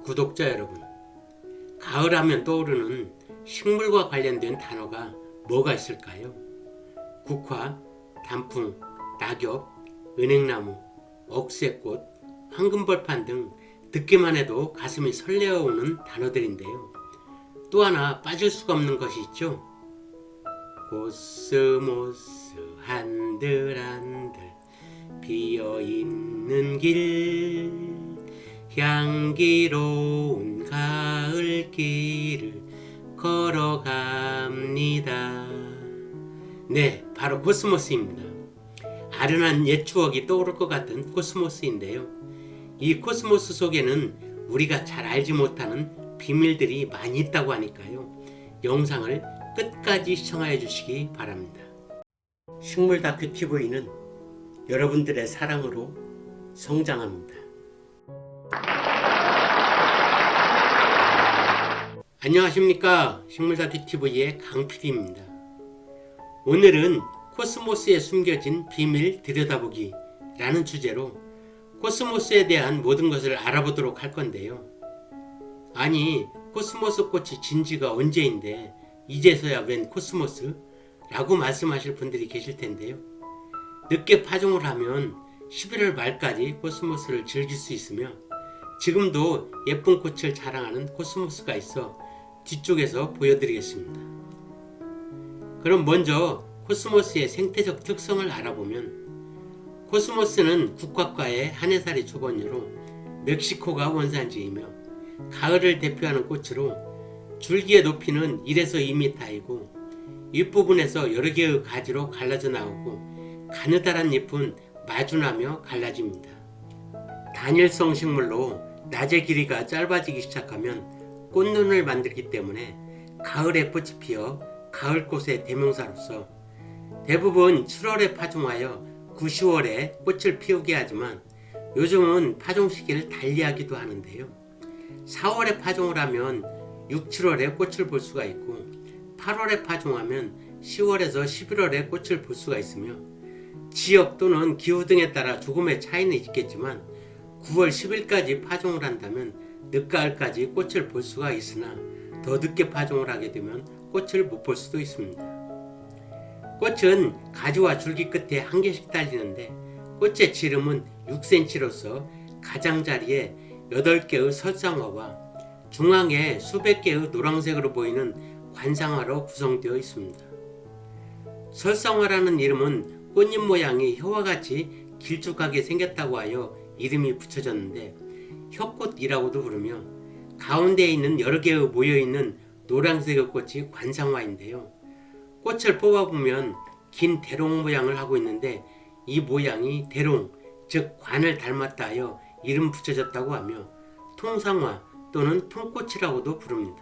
구독자 여러분, 가을하면 떠오르는 식물과 관련된 단어가 뭐가 있을까요? 국화, 단풍, 낙엽, 은행나무, 억새꽃, 황금벌판 등 듣기만 해도 가슴이 설레어오는 단어들인데요. 또 하나 빠질 수가 없는 것이 있죠. 코스모스 한들한들 피어있는 길, 향기로운 가을길을 걸어갑니다. 네, 바로 코스모스입니다. 아련한 옛 추억이 떠오를 것 같은 코스모스인데요. 이 코스모스 속에는 우리가 잘 알지 못하는 비밀들이 많이 있다고 하니까요. 영상을 끝까지 시청해 주시기 바랍니다. 식물 다큐 TV는 여러분들의 사랑으로 성장합니다. 안녕하십니까, 식물 다큐 TV의 강PD입니다. 오늘은 코스모스에 숨겨진 비밀 들여다보기 라는 주제로 코스모스에 대한 모든 것을 알아보도록 할 건데요. 아니, 코스모스 꽃이 진 지가 언제인데 이제서야 웬 코스모스? 라고 말씀하실 분들이 계실 텐데요. 늦게 파종을 하면 11월 말까지 코스모스를 즐길 수 있으며 지금도 예쁜 꽃을 자랑하는 코스모스가 있어 뒤쪽에서 보여드리겠습니다. 그럼 먼저 코스모스의 생태적 특성을 알아보면 코스모스는 국화과의 한해살이 초본류로 멕시코가 원산지이며 가을을 대표하는 꽃으로 줄기의 높이는 1에서 2m이고 윗부분에서 여러 개의 가지로 갈라져 나오고 가느다란 잎은 마주나며 갈라집니다. 단일성 식물로 낮의 길이가 짧아지기 시작하면 꽃눈을 만들기 때문에 가을에 꽃이 피어 가을꽃의 대명사로서 대부분 7월에 파종하여 9, 10월에 꽃을 피우게 하지만 요즘은 파종 시기를 달리하기도 하는데요. 4월에 파종을 하면 6, 7월에 꽃을 볼 수가 있고 8월에 파종하면 10월에서 11월에 꽃을 볼 수가 있으며 지역 또는 기후 등에 따라 조금의 차이는 있겠지만 9월 10일까지 파종을 한다면 늦가을까지 꽃을 볼 수가 있으나 더 늦게 파종을 하게 되면 꽃을 못 볼 수도 있습니다. 꽃은 가지와 줄기 끝에 한 개씩 달리는데 꽃의 지름은 6cm로서 가장자리에 8개의 설상화와 중앙에 수백 개의 노란색으로 보이는 관상화로 구성되어 있습니다. 설상화라는 이름은 꽃잎 모양이 혀와 같이 길쭉하게 생겼다고 하여 이름이 붙여졌는데 혀꽃이라고도 부르며 가운데에 있는 여러 개의 모여있는 노란색의 꽃이 관상화인데요. 꽃을 뽑아보면 긴 대롱 모양을 하고 있는데 이 모양이 대롱, 즉 관을 닮았다 하여 이름 붙여졌다고 하며 통상화 또는 통꽃이라고도 부릅니다.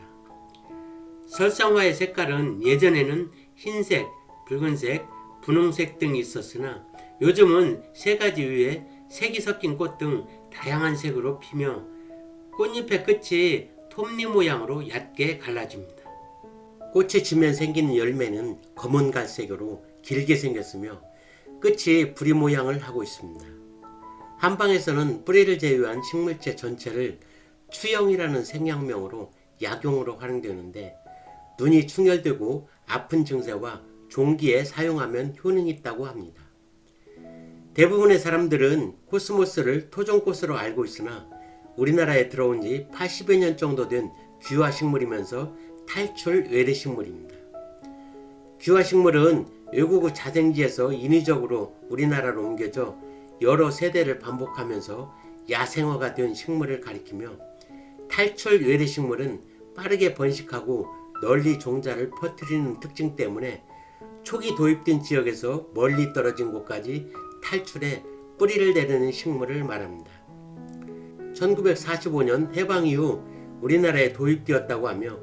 설상화의 색깔은 예전에는 흰색, 붉은색, 분홍색 등이 있었으나 요즘은 세 가지 위에 색이 섞인 꽃 등 다양한 색으로 피며 꽃잎의 끝이 톱니 모양으로 얕게 갈라집니다. 꽃이 지면 생기는 열매는 검은 갈색으로 길게 생겼으며 끝이 부리 모양을 하고 있습니다. 한방에서는 뿌리를 제외한 식물체 전체를 추영이라는 생약명으로 약용으로 활용되는데 눈이 충혈되고 아픈 증세와 종기에 사용하면 효능이 있다고 합니다. 대부분의 사람들은 코스모스를 토종꽃으로 알고 있으나 우리나라에 들어온 지 80여 년 정도 된 귀화식물이면서 탈출 외래식물입니다. 귀화식물은 외국의 자생지에서 인위적으로 우리나라로 옮겨져 여러 세대를 반복하면서 야생화가 된 식물을 가리키며 탈출 외래식물은 빠르게 번식하고 널리 종자를 퍼뜨리는 특징 때문에 초기 도입된 지역에서 멀리 떨어진 곳까지 탈출해 뿌리를 내리는 식물을 말합니다. 1945년 해방 이후 우리나라에 도입되었다고 하며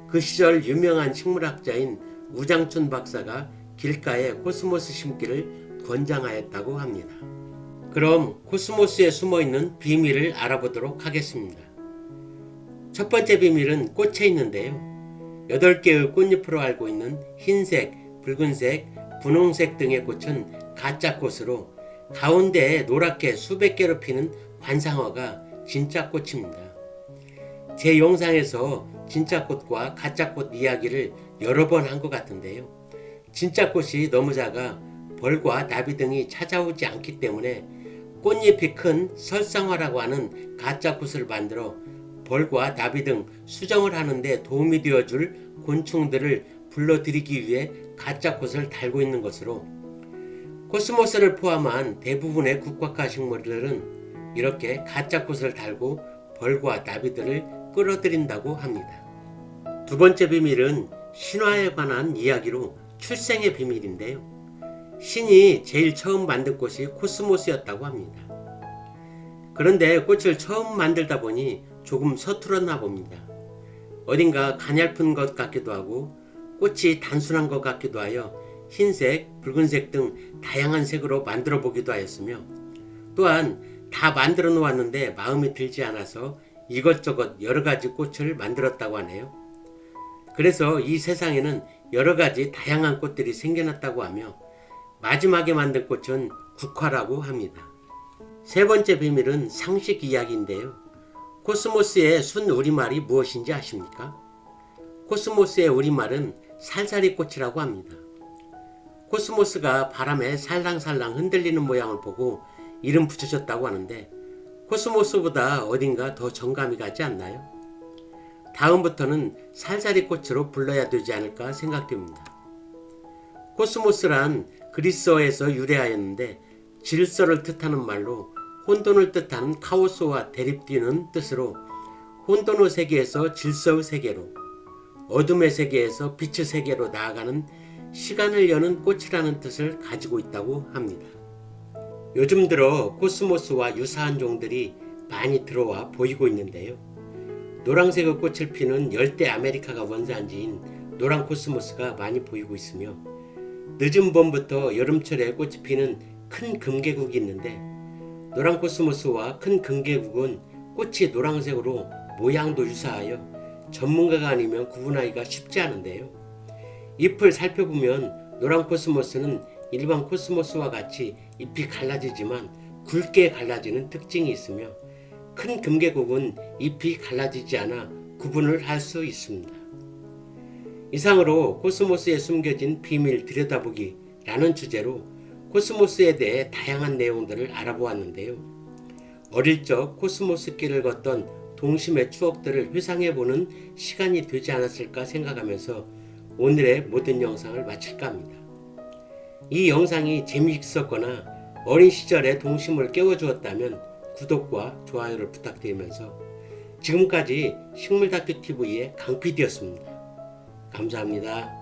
그 시절 유명한 식물학자인 우장춘 박사가 길가에 코스모스 심기를 권장하였다고 합니다. 그럼 코스모스에 숨어있는 비밀을 알아보도록 하겠습니다. 첫 번째 비밀은 꽃에 있는데요. 8개의 꽃잎으로 알고 있는 흰색, 붉은색, 분홍색 등의 꽃은 가짜꽃으로 가운데에 노랗게 수백 개로 피는 관상화가 진짜 꽃입니다. 제 영상에서 진짜 꽃과 가짜 꽃 이야기를 여러 번 한 것 같은데요. 진짜 꽃이 너무 작아 벌과 나비 등이 찾아오지 않기 때문에 꽃잎이 큰 설상화라고 하는 가짜 꽃을 만들어 벌과 나비 등 수정을 하는데 도움이 되어줄 곤충들을 불러들이기 위해 가짜 꽃을 달고 있는 것으로, 코스모스를 포함한 대부분의 국화과 식물들은 이렇게 가짜 꽃을 달고 벌과 나비들을 끌어들인다고 합니다. 두 번째 비밀은 신화에 관한 이야기로 출생의 비밀인데요. 신이 제일 처음 만든 꽃이 코스모스였다고 합니다. 그런데 꽃을 처음 만들다 보니 조금 서툴었나 봅니다. 어딘가 가냘픈 것 같기도 하고 꽃이 단순한 것 같기도 하여 흰색, 붉은색 등 다양한 색으로 만들어 보기도 하였으며, 또한 다 만들어 놓았는데 마음에 들지 않아서 이것저것 여러 가지 꽃을 만들었다고 하네요. 그래서 이 세상에는 여러 가지 다양한 꽃들이 생겨났다고 하며 마지막에 만든 꽃은 국화라고 합니다. 세 번째 비밀은 상식 이야기인데요. 코스모스의 순 우리말이 무엇인지 아십니까? 코스모스의 우리말은 살살이 꽃이라고 합니다. 코스모스가 바람에 살랑살랑 흔들리는 모양을 보고 이름 붙여졌다고 하는데, 코스모스보다 어딘가 더 정감이 가지 않나요? 다음부터는 살살이 꽃으로 불러야 되지 않을까 생각됩니다. 코스모스란 그리스어에서 유래하였는데 질서를 뜻하는 말로 혼돈을 뜻하는 카오스와 대립되는 뜻으로 혼돈의 세계에서 질서의 세계로, 어둠의 세계에서 빛의 세계로 나아가는 시간을 여는 꽃이라는 뜻을 가지고 있다고 합니다. 요즘 들어 코스모스와 유사한 종들이 많이 들어와 보이고 있는데요. 노란색의 꽃을 피는 열대 아메리카가 원산지인 노란 코스모스가 많이 보이고 있으며, 늦은 봄부터 여름철에 꽃이 피는 큰 금계국이 있는데, 노란 코스모스와 큰 금계국은 꽃이 노란색으로 모양도 유사하여 전문가가 아니면 구분하기가 쉽지 않은데요. 잎을 살펴보면 노란 코스모스는 일반 코스모스와 같이 잎이 갈라지지만 굵게 갈라지는 특징이 있으며, 큰 금계국은 잎이 갈라지지 않아 구분을 할 수 있습니다. 이상으로 코스모스에 숨겨진 비밀 들여다보기 라는 주제로 코스모스에 대해 다양한 내용들을 알아보았는데요. 어릴 적 코스모스길을 걷던 동심의 추억들을 회상해보는 시간이 되지 않았을까 생각하면서 오늘의 모든 영상을 마칠까 합니다. 이 영상이 재미있었거나 어린 시절의 동심을 깨워주었다면 구독과 좋아요를 부탁드리면서 지금까지 식물다큐TV의 강PD였습니다. 감사합니다.